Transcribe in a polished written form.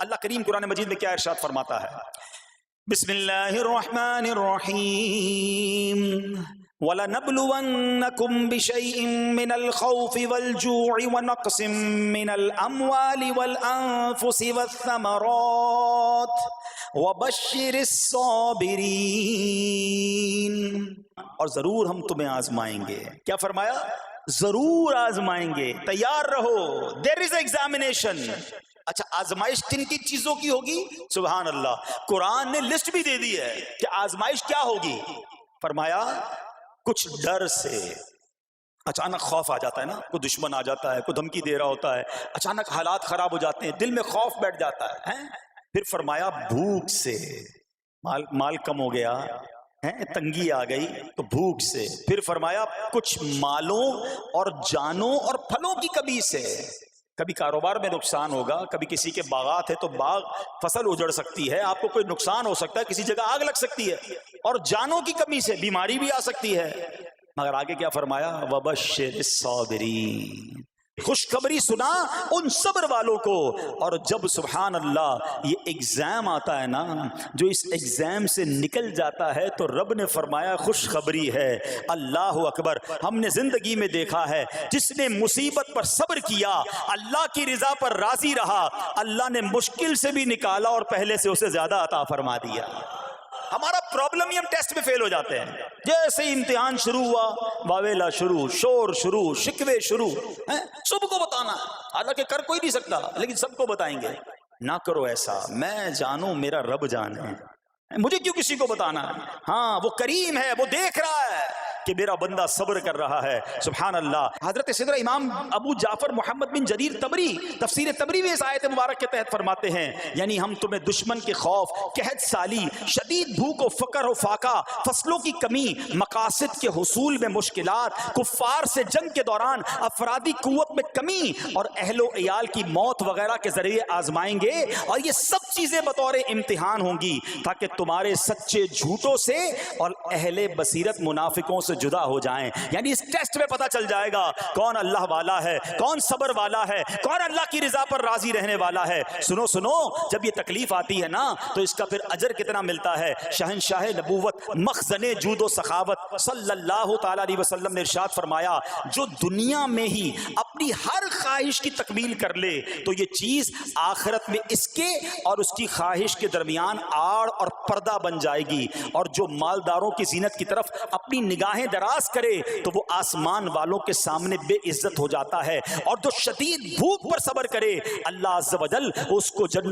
اللہ کریم قرآن مجید میں کیا ارشاد فرماتا ہے؟ بسم اللہ الرحمن الرحیم وَلَنَبْلُوَنَّكُمْ بِشَيْءٍ مِّنَ الْخَوْفِ وَالْجُوعِ وَنَقْصٍ مِّنَ الْأَمْوَالِ وَالْأَنفُسِ وَالثَّمَرَاتِ وَبَشِّرِ الصَّابِرِينَ۔ اور ضرور ہم تمہیں آزمائیں گے۔ کیا فرمایا؟ ضرور آزمائیں گے، تیار رہو۔ دیر از ایگزامینیشن۔ اچھا آزمائش کن کی چیزوں کی ہوگی؟ سبحان اللہ، قرآن نے لسٹ بھی دے دی ہے کہ آزمائش کیا ہوگی۔ فرمایا کچھ ڈر سے، اچانک خوف آ جاتا ہے نا، کوئی دشمن آ جاتا ہے، کوئی دھمکی دے رہا ہوتا ہے، اچانک حالات خراب ہو جاتے ہیں، دل میں خوف بیٹھ جاتا ہے۔ پھر فرمایا بھوک سے، مال کم ہو گیا، تنگی آ گئی تو بھوک سے۔ پھر فرمایا کچھ مالوں اور جانوں اور پھلوں کی کمی سے، کبھی کاروبار میں نقصان ہوگا، کبھی کسی کے باغات ہے تو باغ فصل اجڑ سکتی ہے، آپ کو کوئی نقصان ہو سکتا ہے، کسی جگہ آگ لگ سکتی ہے، اور جانوں کی کمی سے بیماری بھی آ سکتی ہے۔ مگر آگے کیا فرمایا؟ وَبَشِّرِ الصَّابِرِينَ، خوشخبری سنا ان صبر والوں کو۔ اور جب سبحان اللہ یہ ایگزام آتا ہے نا، جو اس ایگزام سے نکل جاتا ہے تو رب نے فرمایا خوشخبری ہے۔ اللہ اکبر، ہم نے زندگی میں دیکھا ہے جس نے مصیبت پر صبر کیا، اللہ کی رضا پر راضی رہا، اللہ نے مشکل سے بھی نکالا اور پہلے سے اسے زیادہ عطا فرما دیا۔ ہمارا پرابلم ہی ہم ٹیسٹ میں فیل ہو جاتے ہیں۔ جیسے ہی امتحان شروع ہوا، واویلا شروع، شور شروع، شکوے شروع، سب کو بتانا، حالانکہ کر کوئی نہیں سکتا لیکن سب کو بتائیں گے۔ نہ کرو ایسا، میں جانوں میرا رب جانے، مجھے کیوں کسی کو بتانا ہے؟ ہاں وہ کریم ہے، وہ دیکھ رہا ہے کہ میرا بندہ صبر کر رہا ہے۔ سبحان اللہ۔ حضرت سیدنا امام ابو جعفر محمد بن جریر طبری تفسیر طبری میں اس آیت مبارک کے تحت فرماتے ہیں، یعنی ہم تمہیں دشمن کے خوف، قحط سالی، شدید بھوک و فقر و فاقہ، فصلوں کی کمی، مقاصد کے حصول میں مشکلات، کفار سے جنگ کے دوران افرادی قوت میں کمی اور اہل و عیال کی موت وغیرہ کے ذریعے آزمائیں گے، اور یہ سب چیزیں بطور امتحان ہوں گی تاکہ تمہارے سچے جھوٹوں سے اور اہل بصیرت منافقوں سے جدا ہو جائیں۔ یعنی اس ٹیسٹ میں پتہ چل جائے گا کون اللہ والا ہے، کون صبر والا ہے، کون اللہ کی رضا پر راضی رہنے والا ہے۔ سنو سنو، جب یہ تکلیف آتی ہے نا تو اس کا پھر اجر کتنا ملتا ہے۔ شہنشاہ نبوت، مخزن جود و سخاوت صلی اللہ تعالی علیہ وسلم نے ارشاد فرمایا، جو دنیا میں ہی اپنی ہر خواہش کی تکمیل کر لے تو یہ چیز آخرت میں اس کے اور اس کی خواہش کے درمیان آڑ اور پردہ بن جائے گی، اور جو مالداروں کی زینت کی طرف اپنی نگاہیں دراز کرے تو وہ آسمان والوں کے سامنے بے عزت ہو جاتا ہے، اور جو شدید بھوک پر صبر کرے اللہ عز و جل اس کو جنت